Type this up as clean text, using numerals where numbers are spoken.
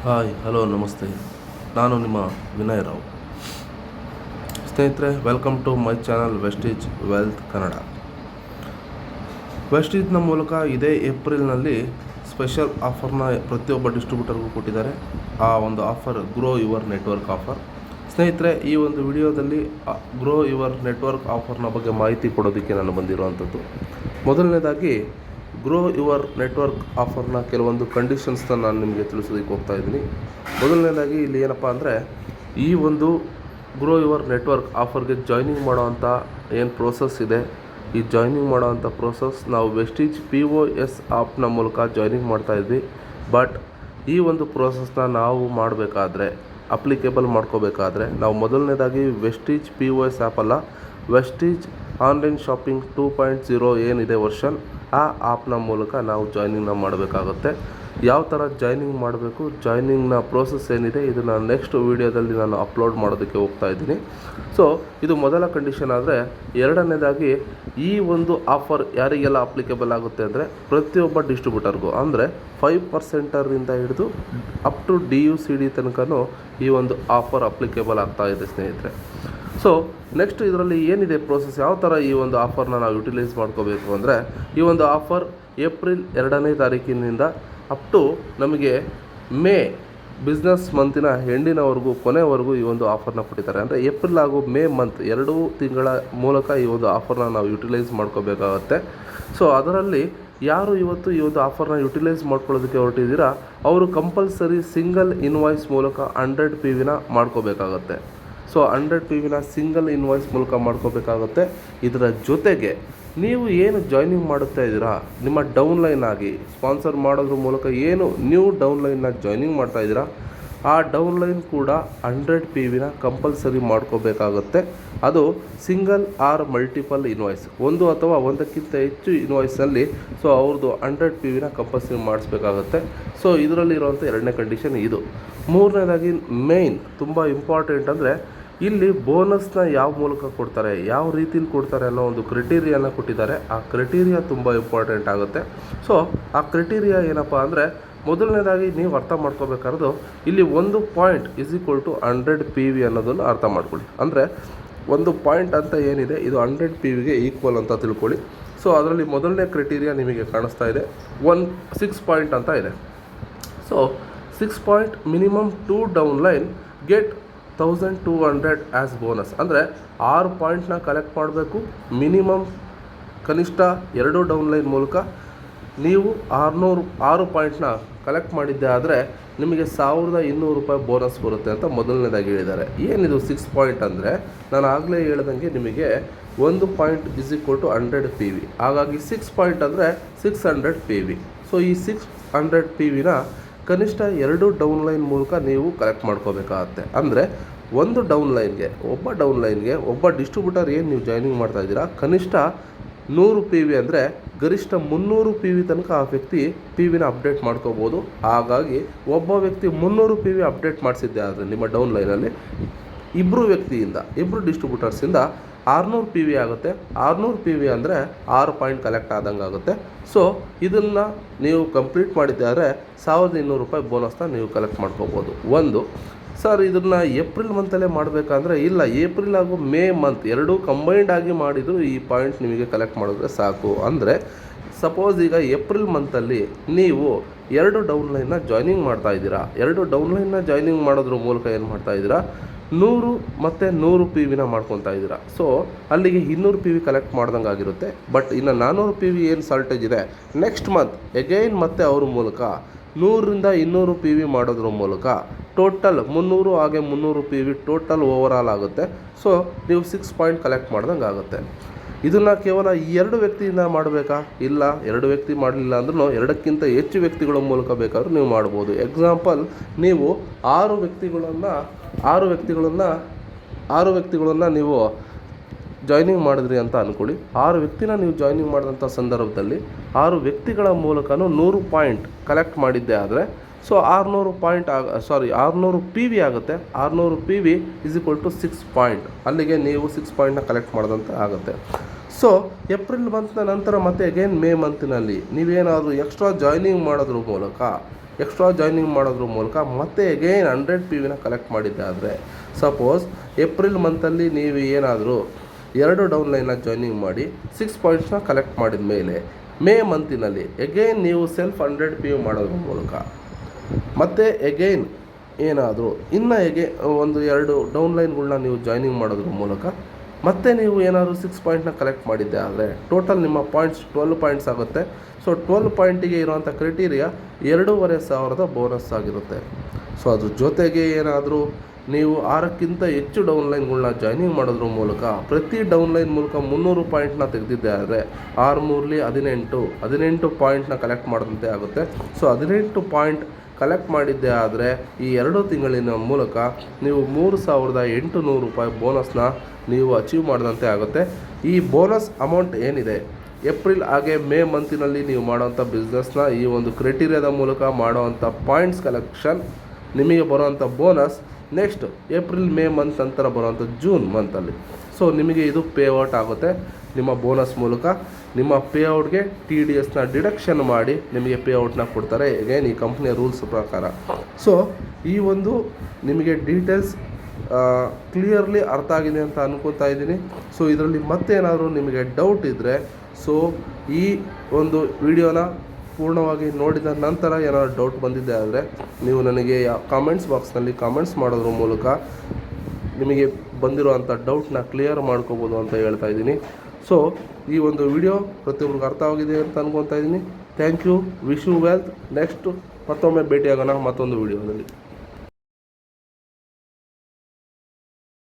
Hi hello ನಮಸ್ತೆ. ನಾನು ನಿಮ್ಮ ವಿನಯ್ ರಾವ್. ಸ್ನೇಹಿತರೆ, welcome to my channel Vestige wealth Kannada. ವೆಸ್ಟೀಜ್ನ ಮೂಲಕ ಇದೇ ಏಪ್ರಿಲ್ನಲ್ಲಿ ಸ್ಪೆಷಲ್ ಆಫರ್ನ ಪ್ರತಿಯೊಬ್ಬ ಡಿಸ್ಟ್ರಿಬ್ಯೂಟರ್ಗೂ ಕೊಟ್ಟಿದ್ದಾರೆ. ಆ ಒಂದು offer grow your network offer. ಸ್ನೇಹಿತರೆ, ಈ ಒಂದು ವಿಡಿಯೋದಲ್ಲಿ ಗ್ರೋ ಯುವರ್ ನೆಟ್ವರ್ಕ್ ಆಫರ್ನ ಬಗ್ಗೆ ಮಾಹಿತಿ ಕೊಡೋದಕ್ಕೆ ನಾನು ಬಂದಿರುವಂಥದ್ದು. ಮೊದಲನೇದಾಗಿ ಗ್ರೋ ಯುವರ್ ನೆಟ್ವರ್ಕ್ ಆಫರ್ನ ಕೆಲವೊಂದು ಕಂಡೀಷನ್ಸ್ನ ನಾನು ನಿಮಗೆ ತಿಳಿಸೋದಕ್ಕೆ ಹೋಗ್ತಾ ಇದ್ದೀನಿ. ಮೊದಲನೇದಾಗಿ ಇಲ್ಲಿ ಏನಪ್ಪ ಅಂದರೆ, ಈ ಒಂದು ಗ್ರೋ ಯುವರ್ ನೆಟ್ವರ್ಕ್ ಆಫರ್ಗೆ ಜಾಯ್ನಿಂಗ್ ಮಾಡೋವಂಥ ಏನು ಪ್ರೋಸೆಸ್ ಇದೆ, ಈ ಜಾಯ್ನಿಂಗ್ ಮಾಡೋವಂಥ ಪ್ರೋಸೆಸ್ ನಾವು ವೆಸ್ಟೀಜ್ POS ಆ್ಯಪ್ನ ಮೂಲಕ ಜಾಯ್ನಿಂಗ್ ಮಾಡ್ತಾಯಿದ್ವಿ. ಬಟ್ ಈ ಒಂದು ಪ್ರೋಸೆಸ್ನ ನಾವು ಮಾಡಬೇಕಾದ್ರೆ, ಅಪ್ಲಿಕೇಬಲ್ ಮಾಡ್ಕೋಬೇಕಾದ್ರೆ ನಾವು ಮೊದಲನೇದಾಗಿ ವೆಸ್ಟೀಜ್ POS ಆ್ಯಪ್ ಅಲ್ಲ, ವೆಸ್ಟೀಜ್ ಆನ್ಲೈನ್ ಶಾಪಿಂಗ್ 2.0 ಏನಿದೆ ವರ್ಷನ್, ಆ ಆ್ಯಪ್ನ ಮೂಲಕ ನಾವು ಜಾಯ್ನಿಂಗ್ನ ಮಾಡಬೇಕಾಗುತ್ತೆ. ಯಾವ ಥರ ಜಾಯ್ನಿಂಗ್ ಮಾಡಬೇಕು, ಜಾಯ್ನಿಂಗ್ನ ಪ್ರೋಸೆಸ್ ಏನಿದೆ, ಇದನ್ನು ನೆಕ್ಸ್ಟ್ ವೀಡಿಯೋದಲ್ಲಿ ನಾನು ಅಪ್ಲೋಡ್ ಮಾಡೋದಕ್ಕೆ ಹೋಗ್ತಾ ಇದ್ದೀನಿ. ಸೊ ಇದು ಮೊದಲ ಕಂಡೀಷನ್. ಆದರೆ ಎರಡನೇದಾಗಿ ಈ ಒಂದು ಆಫರ್ ಯಾರಿಗೆಲ್ಲ ಅಪ್ಲಿಕೇಬಲ್ ಆಗುತ್ತೆ ಅಂದರೆ, ಪ್ರತಿಯೊಬ್ಬ ಡಿಸ್ಟ್ರಿಬ್ಯೂಟರ್ಗೂ, ಅಂದರೆ 5%ರಿಂದ ಹಿಡಿದು ಅಪ್ ಟು DUCD ತನಕನೂ ಈ ಒಂದು ಆಫರ್ ಅಪ್ಲಿಕೇಬಲ್ ಆಗ್ತಾ ಇದೆ ಸ್ನೇಹಿತರೆ. ಸೊ ನೆಕ್ಸ್ಟ್ ಇದರಲ್ಲಿ ಏನಿದೆ ಪ್ರೋಸೆಸ್, ಯಾವ ಥರ ಈ ಒಂದು ಆಫರ್ನ ನಾವು ಯುಟಿಲೈಸ್ ಮಾಡ್ಕೋಬೇಕು ಅಂದರೆ, ಈ ಒಂದು ಆಫರ್ ಏಪ್ರಿಲ್ 2ನೇ ತಾರೀಕಿನಿಂದ ಅಪ್ ಟು ನಮಗೆ ಮೇ ಬಿಸ್ನೆಸ್ ಮಂತಿನ ಎಂಡಿನವರೆಗೂ, ಕೊನೆವರೆಗೂ ಈ ಒಂದು ಆಫರ್ನ ಕೊಟ್ಟಿದ್ದಾರೆ. ಅಂದರೆ ಏಪ್ರಿಲ್ ಹಾಗೂ ಮೇ ಮಂತ್ 2 ತಿಂಗಳ ಮೂಲಕ ಈ ಒಂದು ಆಫರ್ನ ನಾವು ಯುಟಿಲೈಸ್ ಮಾಡ್ಕೋಬೇಕಾಗತ್ತೆ. ಸೊ ಅದರಲ್ಲಿ ಯಾರು ಇವತ್ತು ಈ ಒಂದು ಆಫರ್ನ ಯುಟಿಲೈಸ್ ಮಾಡ್ಕೊಳ್ಳೋದಕ್ಕೆ ಹೊರಟಿದ್ದೀರಾ, ಅವರು ಕಂಪಲ್ಸರಿ ಸಿಂಗಲ್ ಇನ್ವಾಯ್ಸ್ ಮೂಲಕ 100 PVನ ಮಾಡ್ಕೋಬೇಕಾಗತ್ತೆ. ಸೊ 100 PVನ ಸಿಂಗಲ್ ಇನ್ವಾಯ್ಸ್ ಮೂಲಕ ಮಾಡ್ಕೋಬೇಕಾಗುತ್ತೆ. ಇದರ ಜೊತೆಗೆ ನೀವು ಏನು ಜಾಯ್ನಿಂಗ್ ಮಾಡುತ್ತಾ ಇದ್ದೀರಾ, ನಿಮ್ಮ ಡೌನ್ಲೈನ್ ಆಗಿ ಸ್ಪಾನ್ಸರ್ ಮಾಡೋದ್ರ ಮೂಲಕ ಏನು ನೀವು ಡೌನ್ಲೈನ್ನ ಜಾಯ್ನಿಂಗ್ ಮಾಡ್ತಾ ಇದ್ದೀರಾ, ಆ ಡೌನ್ಲೈನ್ ಕೂಡ 100 PVನ ಕಂಪಲ್ಸರಿ ಮಾಡ್ಕೋಬೇಕಾಗುತ್ತೆ. ಅದು ಸಿಂಗಲ್ ಆರ್ ಮಲ್ಟಿಪಲ್ ಇನ್ವಾಯ್ಸ್, ಒಂದು ಅಥವಾ ಒಂದಕ್ಕಿಂತ ಹೆಚ್ಚು ಇನ್ವಾಯ್ಸಲ್ಲಿ ಸೊ ಅವ್ರದ್ದು 100 PVನ ಕಂಪಲ್ಸರಿ ಮಾಡಿಸ್ಬೇಕಾಗುತ್ತೆ. ಸೊ ಇದರಲ್ಲಿರುವಂಥ ಎರಡನೇ ಕಂಡೀಷನ್ ಇದು. ಮೂರನೇದಾಗಿ ಮೇಯ್ನ್ ತುಂಬ ಇಂಪಾರ್ಟೆಂಟ್ ಅಂದರೆ, ಇಲ್ಲಿ ಬೋನಸ್ನ ಯಾವ ಮೂಲಕ ಕೊಡ್ತಾರೆ, ಯಾವ ರೀತಿಲಿ ಕೊಡ್ತಾರೆ ಅನ್ನೋ ಒಂದು ಕ್ರೈಟೀರಿಯಾನ ಕೊಟ್ಟಿದ್ದಾರೆ. ಆ ಕ್ರೈಟೀರಿಯಾ ತುಂಬ ಇಂಪಾರ್ಟೆಂಟ್ ಆಗುತ್ತೆ. ಸೊ ಆ ಕ್ರೈಟೀರಿಯಾ ಏನಪ್ಪ ಅಂದರೆ, ಮೊದಲನೇದಾಗಿ ನೀವು ಅರ್ಥ ಮಾಡ್ಕೋಬೇಕಾದ್ದು, ಇಲ್ಲಿ 1 ಪಾಯಿಂಟ್ = 100 PV ಅನ್ನೋದನ್ನು ಅರ್ಥ ಮಾಡ್ಕೊಳ್ಳಿ. ಅಂದರೆ 1 ಪಾಯಿಂಟ್ ಅಂತ ಏನಿದೆ, ಇದು 100 PVಗೆ ಈಕ್ವಲ್ ಅಂತ ತಿಳ್ಕೊಳ್ಳಿ. ಸೊ ಅದರಲ್ಲಿ ಮೊದಲನೇ ಕ್ರೈಟೀರಿಯಾ ನಿಮಗೆ ಕಾಣಿಸ್ತಾ ಇದೆ, 6 ಪಾಯಿಂಟ್ ಅಂತ ಇದೆ. So 6 point minimum 2 downline get 1200 as bonus. ಅಂದರೆ 6 ಪಾಯಿಂಟ್ನ ಕಲೆಕ್ಟ್ ಮಾಡಬೇಕು. ಮಿನಿಮಮ್ ಕನಿಷ್ಠ 2 ಡೌನ್ಲೈನ್ ಮೂಲಕ ನೀವು 6 ಪಾಯಿಂಟ್ನ ಕಲೆಕ್ಟ್ ಮಾಡಿದ್ದೆ ಆದರೆ ನಿಮಗೆ 1200 ರೂಪಾಯಿ ಬೋನಸ್ ಬರುತ್ತೆ ಅಂತ ಮೊದಲನೇದಾಗಿ ಹೇಳಿದ್ದಾರೆ. ಏನಿದು 6 ಪಾಯಿಂಟ್ ಅಂದರೆ, ನಾನು ಆಗಲೇ ಹೇಳ್ದಂಗೆ ನಿಮಗೆ 1 ಪಾಯಿಂಟ್ = 100 PV. ಹಾಗಾಗಿ 6 ಪಾಯಿಂಟ್ ಅಂದರೆ 600 PV. ಸೊ ಈ 600 PVನ ಕನಿಷ್ಠ 2 ಡೌನ್ಲೈನ್ ಮೂಲಕ ನೀವು ಕಲೆಕ್ಟ್ ಮಾಡ್ಕೋಬೇಕಾಗತ್ತೆ. ಅಂದರೆ ಒಂದು ಡೌನ್ಲೈನ್ಗೆ, ಒಬ್ಬ ಡಿಸ್ಟ್ರಿಬ್ಯೂಟರ್ ಏನು ನೀವು ಜಾಯ್ನಿಂಗ್ ಮಾಡ್ತಾ ಇದ್ದೀರಾ, ಕನಿಷ್ಠ 100 PV ಅಂದರೆ ಗರಿಷ್ಠ 300 PV ತನಕ ಆ ವ್ಯಕ್ತಿ PVನ ಅಪ್ಡೇಟ್ ಮಾಡ್ಕೋಬೋದು. ಹಾಗಾಗಿ ಒಬ್ಬ ವ್ಯಕ್ತಿ 300 PV ಅಪ್ಡೇಟ್ ಮಾಡಿಸಿದ್ದೆ ಆದರೆ ನಿಮ್ಮ ಡೌನ್ಲೈನಲ್ಲಿ ಇಬ್ಬರು ಡಿಸ್ಟ್ರಿಬ್ಯೂಟರ್ಸಿಂದ 600 PV ಆಗುತ್ತೆ. 600 PV ಅಂದರೆ 6 ಪಾಯಿಂಟ್ ಕಲೆಕ್ಟ್ ಆದಂಗೆ ಆಗುತ್ತೆ. ಸೊ ಇದನ್ನು ನೀವು ಕಂಪ್ಲೀಟ್ ಮಾಡಿದ್ದಾರೆ 1200 ರೂಪಾಯಿ ಬೋನಸ್ನ ನೀವು ಕಲೆಕ್ಟ್ ಮಾಡ್ಕೋಬೋದು. ಸರ್ ಇದನ್ನು ಏಪ್ರಿಲ್ ಮಂತಲ್ಲೇ ಮಾಡಬೇಕಂದ್ರೆ, ಇಲ್ಲ, ಏಪ್ರಿಲ್ ಹಾಗೂ ಮೇ ಮಂತ್ 2 ಕಂಬೈಂಡ್ ಆಗಿ ಮಾಡಿದರೂ ಈ ಪಾಯಿಂಟ್ ನಿಮಗೆ ಕಲೆಕ್ಟ್ ಮಾಡಿದ್ರೆ ಸಾಕು. ಅಂದರೆ ಸಪೋಸ್ ಈಗ ಏಪ್ರಿಲ್ ಮಂತಲ್ಲಿ ನೀವು 2 ಡೌನ್ಲೈನ್ನ ಜಾಯ್ನಿಂಗ್ ಮಾಡ್ತಾ ಇದ್ದೀರಾ. 2 ಡೌನ್ಲೈನ್ನ ಜಾಯ್ನಿಂಗ್ ಮಾಡೋದ್ರ ಮೂಲಕ ಏನು ಮಾಡ್ತಾ ಇದ್ದೀರಾ, 100 ಮತ್ತು 100 PVನ ಮಾಡ್ಕೊತಾ ಇದ್ದೀರಾ. ಸೊ ಅಲ್ಲಿಗೆ 200 PV ಕಲೆಕ್ಟ್ ಮಾಡ್ದಂಗೆ ಆಗಿರುತ್ತೆ. ಬಟ್ ಇನ್ನು 400 PV ಏನು ಸಾಲ್ಟೇಜ್ ಇದೆ, ನೆಕ್ಸ್ಟ್ ಮಂತ್ ಎಗೈನ್ ಮತ್ತೆ ಅವ್ರ ಮೂಲಕ 100ರಿಂದ 200 PV ಮಾಡೋದ್ರ ಮೂಲಕ ಟೋಟಲ್ 300 ಹಾಗೆ 300 PV ಟೋಟಲ್ ಓವರಾಲ್ ಆಗುತ್ತೆ. ಸೊ ನೀವು 6 ಪಾಯಿಂಟ್ ಕಲೆಕ್ಟ್ ಮಾಡ್ದಂಗೆ ಆಗುತ್ತೆ. ಇದನ್ನು ಕೇವಲ 2 ವ್ಯಕ್ತಿಯಿಂದ ಮಾಡಬೇಕಾ? ಇಲ್ಲ, 2 ವ್ಯಕ್ತಿ ಮಾಡಲಿಲ್ಲ ಅಂದ್ರೂ 2ಕ್ಕಿಂತ ಹೆಚ್ಚು ವ್ಯಕ್ತಿಗಳ ಮೂಲಕ ಬೇಕಾದ್ರೂ ನೀವು ಮಾಡ್ಬೋದು. ಎಕ್ಸಾಂಪಲ್, ನೀವು 6 ವ್ಯಕ್ತಿಗಳನ್ನು ನೀವು ಜಾಯ್ನಿಂಗ್ ಮಾಡಿದ್ರಿ ಅಂತ ಅಂದ್ಕೊಳ್ಳಿ. 6 ವ್ಯಕ್ತಿನ ನೀವು ಜಾಯ್ನಿಂಗ್ ಮಾಡಿದಂಥ ಸಂದರ್ಭದಲ್ಲಿ 6 ವ್ಯಕ್ತಿಗಳ ಮೂಲಕನೂ 100 ಪಾಯಿಂಟ್ ಕಲೆಕ್ಟ್ ಮಾಡಿದ್ದೆ ಆದರೆ ಸೊ 600 PV ಆಗುತ್ತೆ. 600 PV = 6 ಪಾಯಿಂಟ್. ಅಲ್ಲಿಗೆ ನೀವು 6 ಪಾಯಿಂಟ್ನ ಕಲೆಕ್ಟ್ ಮಾಡಿದಂತೆ ಆಗುತ್ತೆ. ಸೊ ಏಪ್ರಿಲ್ ಮಂತ್ನ ನಂತರ ಮತ್ತೆ ಅಗೇನ್ ಮೇ ಮಂತಿನಲ್ಲಿ ನೀವೇನಾದರೂ ಎಕ್ಸ್ಟ್ರಾ ಜಾಯ್ನಿಂಗ್ ಮಾಡೋದ್ರ ಮೂಲಕ ಎಕ್ಸ್ಟ್ರಾ ಜಾಯ್ನಿಂಗ್ ಮಾಡೋದ್ರ ಮೂಲಕ ಮತ್ತೆ ಅಗೈನ್ 100 PVನ ಕಲೆಕ್ಟ್ ಮಾಡಿದ್ದೆ ಆದರೆ, ಸಪೋಸ್ ಏಪ್ರಿಲ್ ಮಂತಲ್ಲಿ ನೀವು ಏನಾದರೂ 2 ಡೌನ್ಲೈನ್ನ ಜಾಯ್ನಿಂಗ್ ಮಾಡಿ 6 ಪಾಯಿಂಟ್ಸ್ನ ಕಲೆಕ್ಟ್ ಮಾಡಿದ ಮೇಲೆ ಮೇ ಮಂತಿನಲ್ಲಿ ಎಗೈನ್ ನೀವು ಸೆಲ್ಫ್ 100 PV ಮಾಡೋದ್ರ ಮೂಲಕ ಮತ್ತು ಎಗೈನ್ ಏನಾದರೂ ಇನ್ನು ಒಂದು 2 ಡೌನ್ಲೈನ್ಗಳನ್ನ ನೀವು ಜಾಯ್ನಿಂಗ್ ಮಾಡೋದ್ರ ಮೂಲಕ ಮತ್ತೆ ನೀವು ಏನಾದರೂ 6 ಪಾಯಿಂಟ್ನ ಕಲೆಕ್ಟ್ ಮಾಡಿದ್ದೆ ಆದರೆ ಟೋಟಲ್ ನಿಮ್ಮ ಪಾಯಿಂಟ್ಸ್ 12 ಪಾಯಿಂಟ್ಸ್ ಆಗುತ್ತೆ. ಸೊ 12 ಪಾಯಿಂಟಿಗೆ ಇರುವಂಥ ಕ್ರೈಟೀರಿಯಾ 2,500 ಬೋನಸ್ ಆಗಿರುತ್ತೆ. ಸೊ ಅದ್ರ ಜೊತೆಗೆ ಏನಾದರೂ ನೀವು 6ಕ್ಕಿಂತ ಹೆಚ್ಚು ಡೌನ್ಲೈನ್ಗಳನ್ನ ಜಾಯ್ನಿಂಗ್ ಮಾಡೋದ್ರ ಮೂಲಕ ಪ್ರತಿ ಡೌನ್ಲೈನ್ ಮೂಲಕ 300 ಪಾಯಿಂಟ್ನ ತೆಗೆದಿದ್ದೆ ಆದರೆ 6 18 ಪಾಯಿಂಟ್ನ ಕಲೆಕ್ಟ್ ಮಾಡಿದಂತೆ ಆಗುತ್ತೆ. ಸೊ 18 ಪಾಯಿಂಟ್ ಕಲೆಕ್ಟ್ ಮಾಡಿದ್ದೆ ಆದರೆ ಈ 2 ತಿಂಗಳಿನ ಮೂಲಕ ನೀವು 3,800 ರೂಪಾಯಿ ಬೋನಸ್ನ ನೀವು ಅಚೀವ್ ಮಾಡಿದಂತೆ ಆಗುತ್ತೆ. ಈ ಬೋನಸ್ ಅಮೌಂಟ್ ಏನಿದೆ ಏಪ್ರಿಲ್ ಹಾಗೆ ಮೇ ಮಂತಿನಲ್ಲಿ ನೀವು ಮಾಡೋವಂಥ ಬಿಸ್ನೆಸ್ನ ಈ ಒಂದು ಕ್ರೈಟೀರಿಯಾದ ಮೂಲಕ ಮಾಡೋವಂಥ ಪಾಯಿಂಟ್ಸ್ ಕಲೆಕ್ಷನ್ ನಿಮಗೆ ಬರೋವಂಥ bonus next April May month ನಂತರ ಬರೋವಂಥ ಜೂನ್ ಮಂತಲ್ಲಿ. ಸೊ ನಿಮಗೆ ಇದು ಪೇಔಟ್ ಆಗುತ್ತೆ. ನಿಮ್ಮ ಬೋನಸ್ ಮೂಲಕ ನಿಮ್ಮ ಪೇಔಟ್ಗೆ TDSನ ಡಿಡಕ್ಷನ್ ಮಾಡಿ ನಿಮಗೆ ಪೇಔಟ್ನ ಕೊಡ್ತಾರೆ ಅಗೇನ್ ಈ ಕಂಪ್ನಿಯ ರೂಲ್ಸ್ ಪ್ರಕಾರ. ಸೊ ಈ ಒಂದು ನಿಮಗೆ ಡೀಟೇಲ್ಸ್ ಕ್ಲಿಯರ್ಲಿ ಅರ್ಥ ಆಗಿದೆ ಅಂತ ಅನ್ಕೋತಾ ಇದ್ದೀನಿ. ಸೊ ಇದರಲ್ಲಿ ಮತ್ತೇನಾದರೂ ನಿಮಗೆ ಡೌಟ್ ಇದ್ದರೆ ಸೊ ಈ ಒಂದು ವಿಡಿಯೋನ ಪೂರ್ಣವಾಗಿ ನೋಡಿದ ನಂತರ ಏನಾದರೂ ಡೌಟ್ ಬಂದಿದ್ದೆ ಆದರೆ ನೀವು ನನಗೆ ಕಾಮೆಂಟ್ಸ್ ಬಾಕ್ಸ್ನಲ್ಲಿ ಕಾಮೆಂಟ್ಸ್ ಮಾಡೋದ್ರ ಮೂಲಕ ನಿಮಗೆ ಬಂದಿರುವಂಥ ಡೌಟ್ನ ಕ್ಲಿಯರ್ ಮಾಡ್ಕೋಬೋದು ಅಂತ ಹೇಳ್ತಾ ಇದ್ದೀನಿ. ಸೊ ಈ ಒಂದು ವಿಡಿಯೋ ಪ್ರತಿಯೊಬ್ಬರಿಗೆ ಅರ್ಥವಾಗಿದೆ ಅಂತ ಅನ್ಕೊತಾ ಇದ್ದೀನಿ. Thank you. Wish you wealth. Next ಮತ್ತೊಮ್ಮೆ ಭೇಟಿಯಾಗೋಣ ಮತ್ತೊಂದು ವಿಡಿಯೋದಲ್ಲಿ.